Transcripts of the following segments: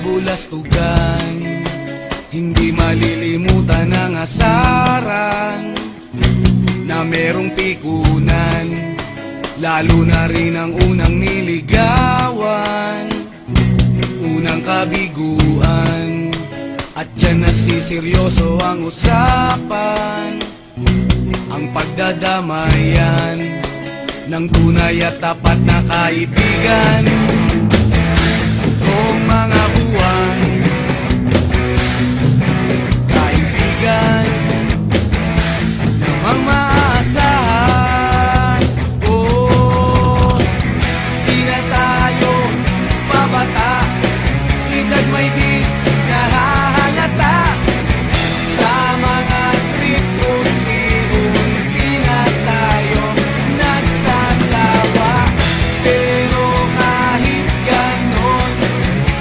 kabulastugan. Hindi malilimutan ang asaran na merong pikunan, lalo na rin ang unang niligawan, unang kabiguan. At dyan nasiseryoso ang usapan, ang pagdadamayan ng tunay at tapat na kaibigan. Noong mga buwan, kaibigan namang maaasahan. Oh, di na tayo babata, edad may di nahahalata. Sa mga trip, unti-unti na tayo nagsasawa. Pero kahit ganon,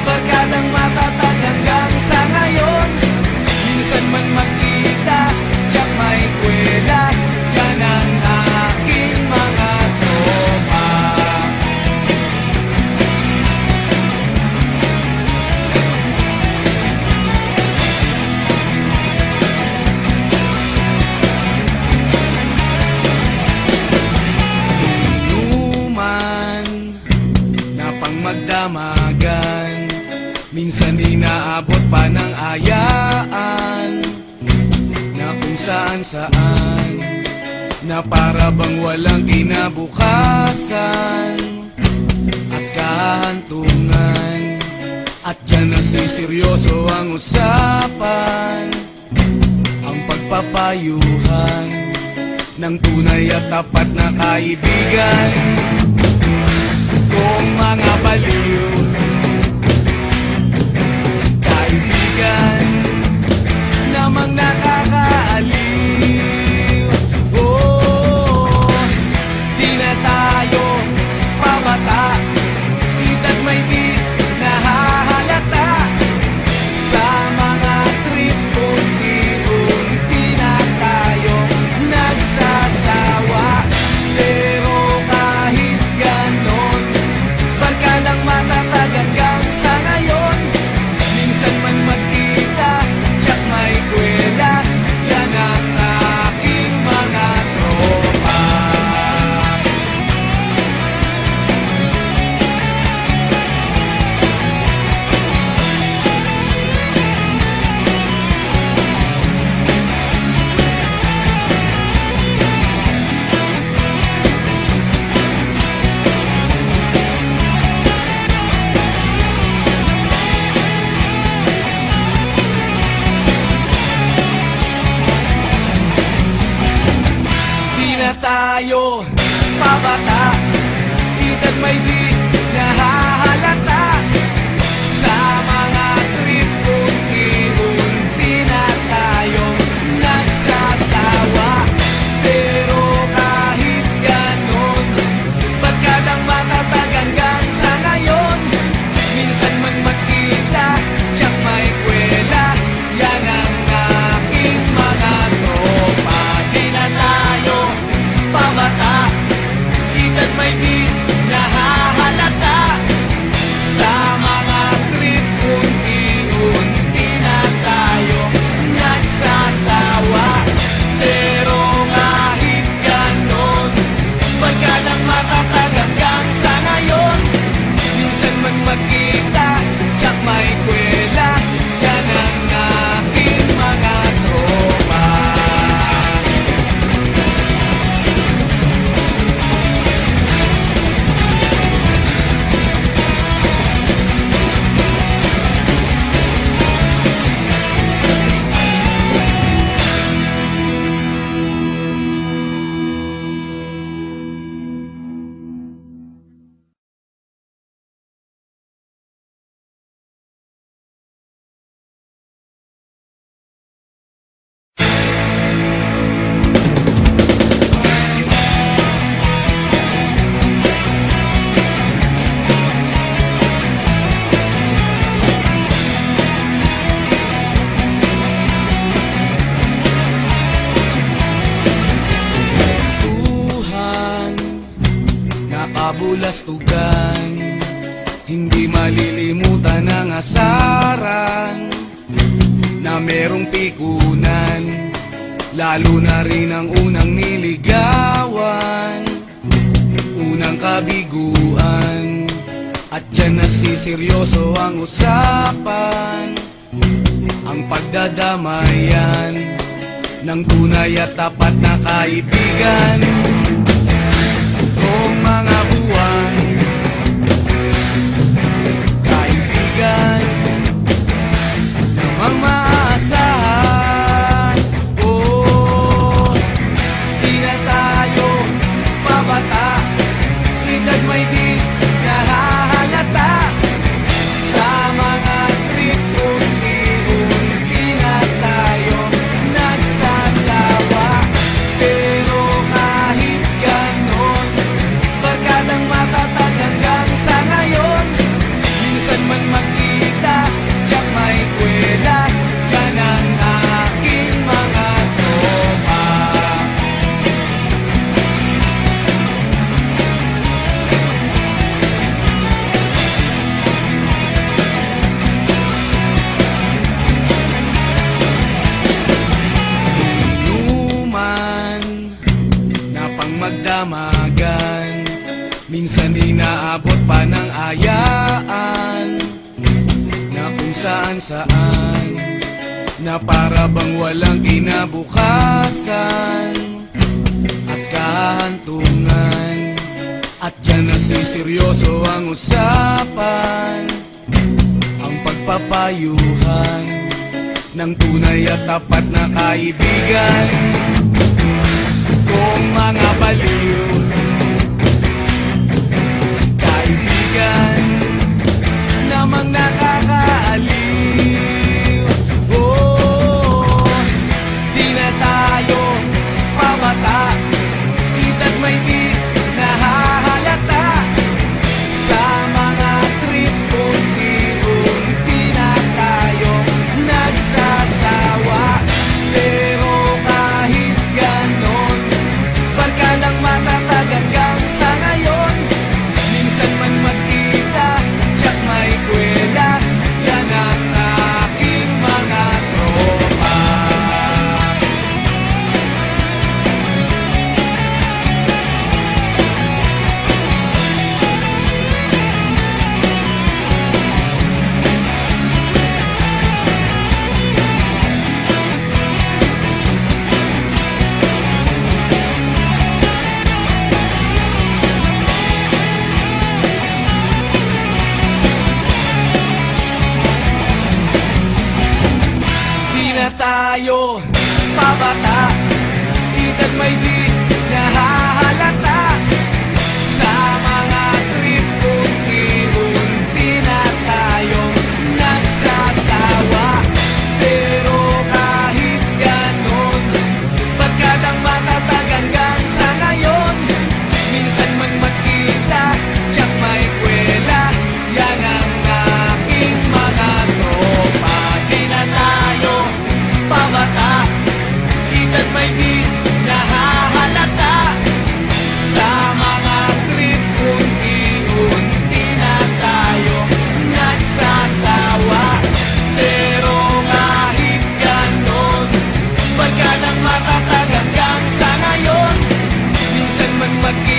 barkadang matatag hanggang sa ngayon. Minsan man magkita, tiyak may kwela, yan ang aking mga tropa. Inuman na pang magdamagan, minsan inaabot pa ng ayaan, na kung saan-saan, na para bang walang kinabukasan at kahantungan. At dyan nasiseryoso ang usapan, ang pagpapayuhan ng tunay at tapat na kaibigan. Kung mga baliw, kaibigan namang nakakaaliw. Oh, di na tayo pabata, edad may di nahahalata. Sa mga trip, unti-unti na tayo nagsasawa. Pero kahit ganon, barkadang matatag hanggang sa ngayon. Minsan man magkita, tiyak may kwela, yan ang aking mga tropa. Di na tayo pabata, edad may di nahahalata. Sa mga trip, unti-unti na tayo nagsasawa. Pero kahit ganon, barkadang matatag hanggang sa ngayon. Minsan man magkita, tiyak may kwela, yan ang aking mga tropa. Di na tayo pabata, edad may di nahahalata. Sa mga trip, unti-unti na tayo nagsasawa. Pero kahit ganon, barkadang matatag hanggang sa ngayon. Minsan man magkita, tiyak may kwela, yan ang aking mga tropa. kabulastugan, hindi malilimutan pulutan ng asaran na merong pikunan, lalo na rin ang unang niligawan, unang kabiguan. At dyan nasiseryoso ang usapan, ang pagdadamayan ng tunay at tapat na kaibigan. Noong mga buwan, kaibigan namang maasahan. Oh, di na tayo pabata, edad may di nahahalata. Sa mga trip unti-unti na tayo nagsasawa. Pero kahit ganon, barkadang matatag hanggang sa ngayon. Minsan man magkita, tiyak may kwela, yan ang aking mga tropa. Inuman na pang magdamagan, minsan inaabot pa ng ayaan, na kung saan-saan, na para bang walang kinabukasan at kahantungan. At dyan nasiseryoso ang usapan, ang pagpapayuhan ng tunay at tapat na kaibigan. Kung mga baliw, kaibigan namang nakakaaliw. Oh, di na tayo pabata, edad may di nahahalata. Sa mga trip unti-unti na tayo nagsasawa. Pero kahit ganon, barkadang matatag hanggang sa ngayon. Minsan man magkita, tiyak may kwela, yan ang aking mga tropa. Di na tayo pabata, edad may di nahahalata. Sa mga trip unti-unti na tayo nagsasawa. Pero kahit ganon, barkadang matatag hanggang sa ngayon. Minsan man magkita, tiyak may kwela, yan ang aking mga tropa. Di na tayo pabata, edad may di nahahalata. Sa mga trip unti-unti na tayo nagsasawa. Pero kahit ganon, barkadang matatag hanggang sa ngayon. Minsan man magkita,